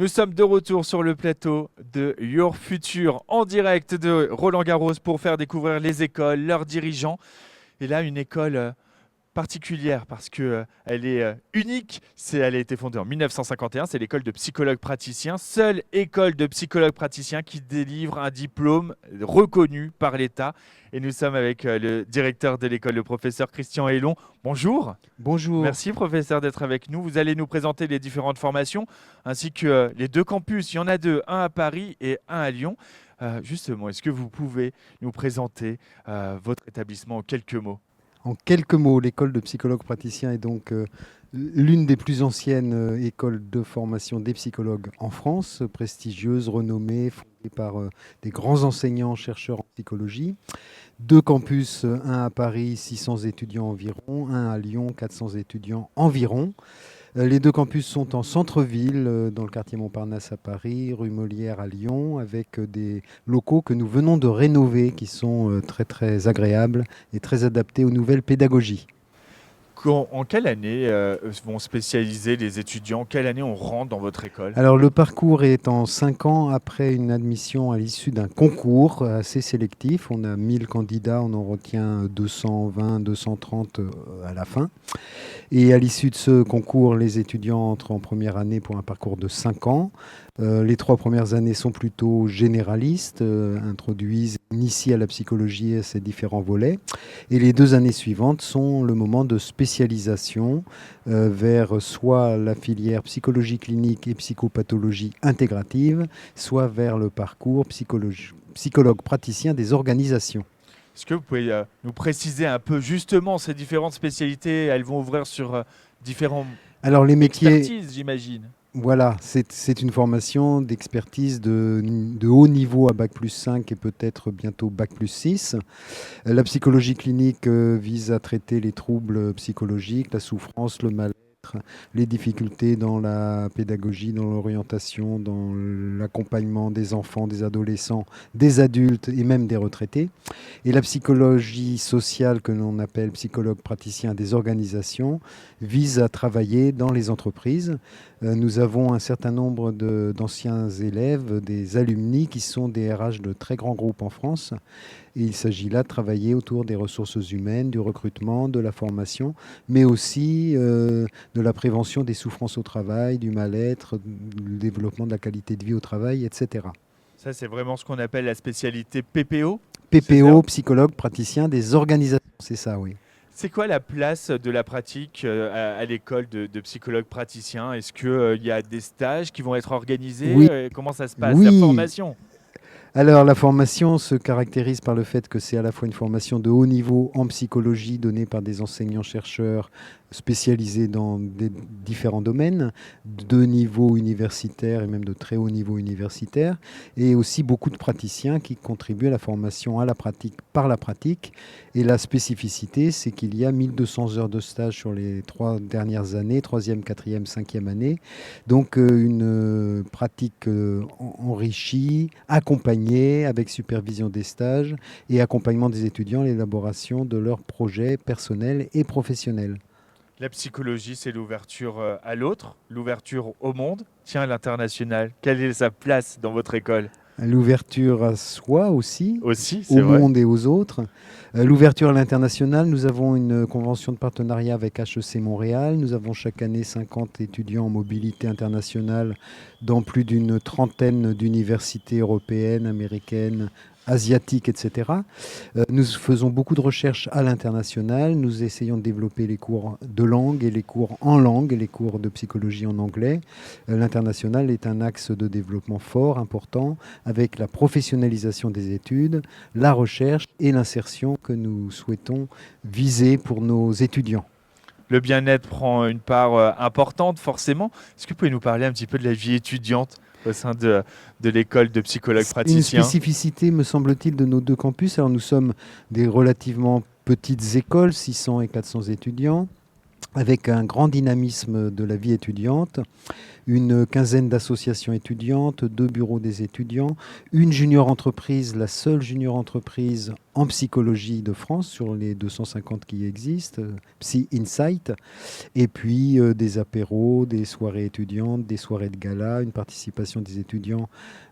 Nous sommes de retour sur le plateau de Your Future en direct de Roland-Garros pour faire découvrir les écoles, leurs dirigeants. Et là, une école particulière parce que elle est unique. Elle a été fondée en 1951. C'est l'école de psychologues praticiens, seule école de psychologues praticiens qui délivre un diplôme reconnu par l'État. Et nous sommes avec le directeur de l'école, le professeur Christian Hélon. Bonjour. Bonjour. Merci professeur d'être avec nous. Vous allez nous présenter les différentes formations ainsi que les deux campus. Il y en a deux, un à Paris et un à Lyon. Justement, est-ce que vous pouvez nous présenter votre établissement en quelques mots? En quelques mots, l'école de psychologue praticien est donc l'une des plus anciennes écoles de formation des psychologues en France, prestigieuse, renommée, fondée par des grands enseignants, chercheurs en psychologie. Deux campus, un à Paris, 600 étudiants environ, un à Lyon, 400 étudiants environ. Les deux campus sont en centre-ville, dans le quartier Montparnasse à Paris, rue Molière à Lyon, avec des locaux que nous venons de rénover, qui sont très très agréables et très adaptés aux nouvelles pédagogies. En quelle année vont spécialiser les étudiants? Quelle année on rentre dans votre école? Alors le parcours est en 5 ans après une admission à l'issue d'un concours assez sélectif. On a 1000 candidats, on en retient 220, 230 à la fin. Et à l'issue de ce concours, les étudiants entrent en première année pour un parcours de 5 ans. Les 3 premières années sont plutôt généralistes, initient à la psychologie et à ses différents volets. Et les 2 années suivantes sont le moment de spécialisation vers soit la filière psychologie clinique et psychopathologie intégrative, soit vers le parcours psychologue praticien des organisations. Est-ce que vous pouvez nous préciser un peu justement ces différentes spécialités? Elles vont ouvrir sur différentes Alors les métiers, expertises, j'imagine. voilà, c'est une formation d'expertise de haut niveau à Bac plus 5 et peut-être bientôt Bac plus 6. La psychologie clinique vise à traiter les troubles psychologiques, la souffrance, le mal-être, les difficultés dans la pédagogie, dans l'orientation, dans l'accompagnement des enfants, des adolescents, des adultes et même des retraités. Et la psychologie sociale, que l'on appelle psychologue praticien des organisations, vise à travailler dans les entreprises. Nous avons un certain nombre d'anciens élèves, des alumni qui sont des RH de très grands groupes en France. Et il s'agit là de travailler autour des ressources humaines, du recrutement, de la formation, mais aussi de la prévention des souffrances au travail, du mal-être, du développement de la qualité de vie au travail, etc. Ça, c'est vraiment ce qu'on appelle la spécialité PPO, c'est ça? PPO, psychologue, praticien des organisations, c'est ça, oui. C'est quoi la place de la pratique à l'école de psychologue praticien? Est-ce qu'il y a des stages qui vont être organisés? Oui, Comment ça se passe? La oui. formation? Alors, la formation se caractérise par le fait que c'est à la fois une formation de haut niveau en psychologie donnée par des enseignants-chercheurs spécialisés dans des différents domaines, de niveau universitaire et même de très haut niveau universitaire, et aussi beaucoup de praticiens qui contribuent à la formation à la pratique par la pratique. Et la spécificité, c'est qu'il y a 1200 heures de stage sur les 3 dernières années, troisième, quatrième, cinquième année. Donc une pratique enrichie, accompagnée avec supervision des stages et accompagnement des étudiants à l'élaboration de leurs projets personnels et professionnels. La psychologie, c'est l'ouverture à l'autre, l'ouverture au monde. Tiens, l'international, quelle est sa place dans votre école? L'ouverture à soi aussi, Aussi, c'est au vrai. monde et aux autres. L'ouverture à l'international, nous avons une convention de partenariat avec HEC Montréal. Nous avons chaque année 50 étudiants en mobilité internationale dans plus d'une trentaine d'universités européennes, américaines, asiatiques, etc. Nous faisons beaucoup de recherches à l'international. Nous essayons de développer les cours de langue et les cours en langue et les cours de psychologie en anglais. L'international est un axe de développement fort, important, avec la professionnalisation des études, la recherche et l'insertion que nous souhaitons viser pour nos étudiants. Le bien-être prend une part importante, forcément. Est-ce que vous pouvez nous parler un petit peu de la vie étudiante au sein de l'école de psychologue Une praticien? spécificité, me semble-t-il, de nos deux campus. Alors nous sommes des relativement petites écoles, 600 et 400 étudiants. avec un grand dynamisme de la vie étudiante, une quinzaine d'associations étudiantes, 2 bureaux des étudiants, une junior entreprise, la seule junior entreprise en psychologie de France sur les 250 qui existent, Psy Insight, et puis des apéros, des soirées étudiantes, des soirées de gala, une participation des étudiants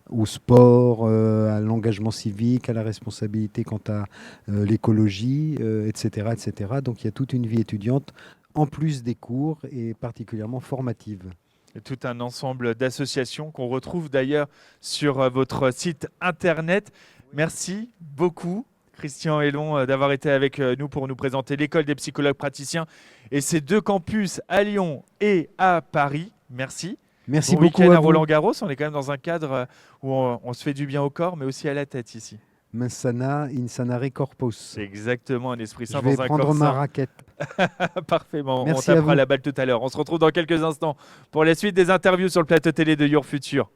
au sport, à l'engagement civique, à la responsabilité quant à l'écologie, etc., etc. Donc il y a toute une vie étudiante en plus des cours et particulièrement formative. Et tout un ensemble d'associations qu'on retrouve d'ailleurs sur votre site internet. Merci beaucoup, Christian Hélon, d'avoir été avec nous pour nous présenter l'école des psychologues praticiens et ses 2 campus à Lyon et à Paris. Merci. Merci Bon beaucoup week-end à à vous. Roland-Garros. On est quand même dans un cadre où on se fait du bien au corps, mais aussi à la tête ici. Mens sana in sanare corpus. C'est exactement un esprit Je sain vais dans un prendre corps ma sain. raquette. Parfaitement. On Merci à tapera vous. la balle tout à l'heure. On se retrouve dans quelques instants pour la suite des interviews sur le plateau télé de Your Future.